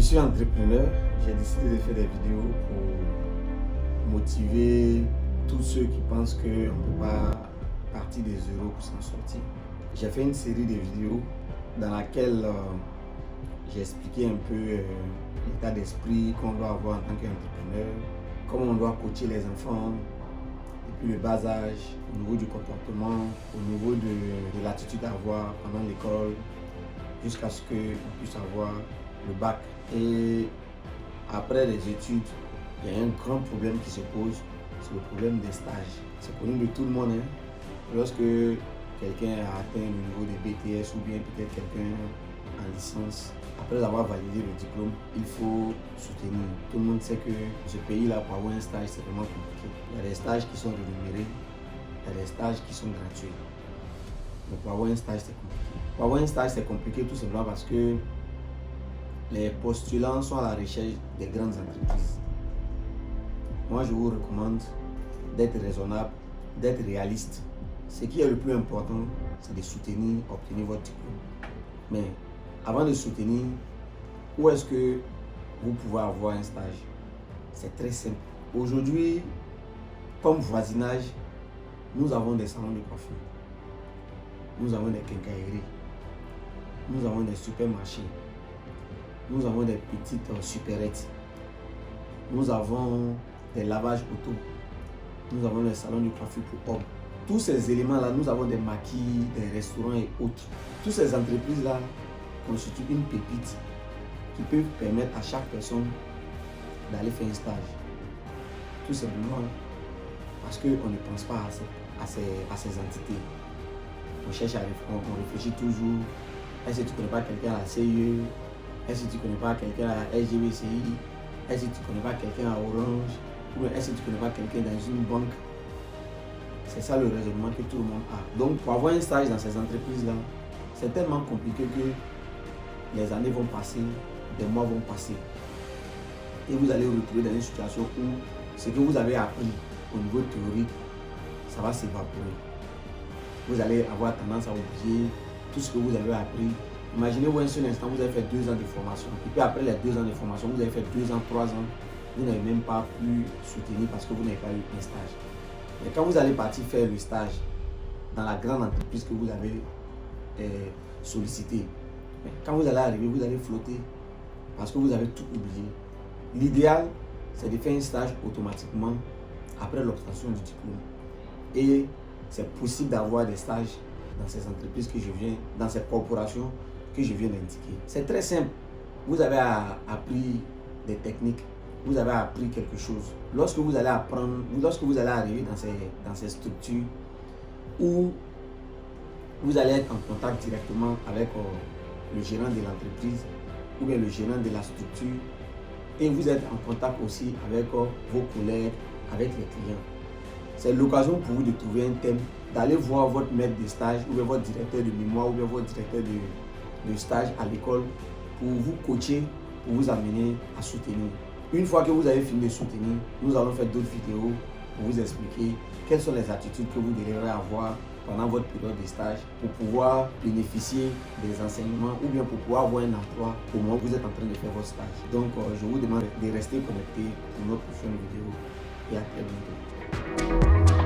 suis entrepreneur, j'ai décidé de faire des vidéos pour motiver tous ceux qui pensent qu'on ne peut pas partir des zéros pour s'en sortir. J'ai fait une série de vidéos dans laquelle j'ai expliqué un peu l'état d'esprit qu'on doit avoir en tant qu'entrepreneur, comment on doit coacher les enfants depuis le bas âge, au niveau du comportement, au niveau de l'attitude à avoir pendant l'école, jusqu'à ce qu'on puisse avoir le bac. Et après les études, il y a un grand problème qui se pose, c'est le problème des stages. C'est connu de tout le monde. Lorsque quelqu'un a atteint le niveau de BTS ou bien peut-être quelqu'un en licence, après avoir validé le diplôme, il faut soutenir. Tout le monde sait que ce pays-là, pour avoir un stage, c'est vraiment compliqué. Il y a des stages qui sont rémunérés, il y a des stages qui sont gratuits. Mais pour avoir un stage, c'est compliqué. Pour avoir un stage, c'est compliqué tout simplement parce que les postulants sont à la recherche des grandes entreprises. Moi, je vous recommande d'être raisonnable, d'être réaliste. Ce qui est le plus important, c'est de soutenir, obtenir votre diplôme. Mais avant de soutenir, où est-ce que vous pouvez avoir un stage? C'est très simple. Aujourd'hui, comme voisinage, nous avons des salons de coiffure. Nous avons des quincailleries. Nous avons des supermarchés. Nous avons des petites supérettes. Nous avons des lavages auto. Nous avons des salons de coiffure pour hommes. Tous ces éléments-là, nous avons des maquis, des restaurants et autres. Toutes ces entreprises-là constituent une pépite qui peut permettre à chaque personne d'aller faire un stage. Tout simplement parce qu'on ne pense pas à ces entités. On cherche on réfléchit toujours. Est-ce que tu ne connais pas quelqu'un à la CIE? Est-ce que tu ne connais pas quelqu'un à la SGBCI? Est-ce que tu ne connais pas quelqu'un à Orange? Ou est-ce que tu ne connais pas quelqu'un dans une banque? C'est ça le raisonnement que tout le monde a. Donc pour avoir un stage dans ces entreprises-là, c'est tellement compliqué que les années vont passer, des mois vont passer. Et vous allez vous retrouver dans une situation où ce que vous avez appris au niveau théorique, ça va s'évaporer. Vous allez avoir tendance à oublier tout ce que vous avez appris. Imaginez-vous un seul instant, vous avez fait 2 ans de formation. Et puis après les 2 ans de formation, vous avez fait 2 ans, 3 ans. Vous n'avez même pas pu soutenir parce que vous n'avez pas eu un stage. Et quand vous allez partir faire le stage dans la grande entreprise que vous avez sollicité, quand vous allez arriver, vous allez flotter parce que vous avez tout oublié. L'idéal, c'est de faire un stage automatiquement après l'obtention du diplôme. Et c'est possible d'avoir des stages dans ces entreprises que je viens, dans ces corporations que je viens d'indiquer. C'est très simple. Vous avez appris des techniques, vous avez appris quelque chose. Lorsque vous allez apprendre, lorsque vous allez arriver dans ces structures où vous allez être en contact directement avec le gérant de l'entreprise ou bien le gérant de la structure, et vous êtes en contact aussi avec vos collègues, avec les clients. C'est l'occasion pour vous de trouver un thème, d'aller voir votre maître de stage ou bien votre directeur de mémoire ou bien votre directeur de stage à l'école pour vous coacher, pour vous amener à soutenir. Une fois que vous avez fini de soutenir, nous allons faire d'autres vidéos pour vous expliquer quelles sont les attitudes que vous devrez avoir pendant votre période de stage pour pouvoir bénéficier des enseignements ou bien pour pouvoir avoir un emploi au moment où vous êtes en train de faire votre stage. Donc, je vous demande de rester connecté pour notre prochaine vidéo et à très bientôt.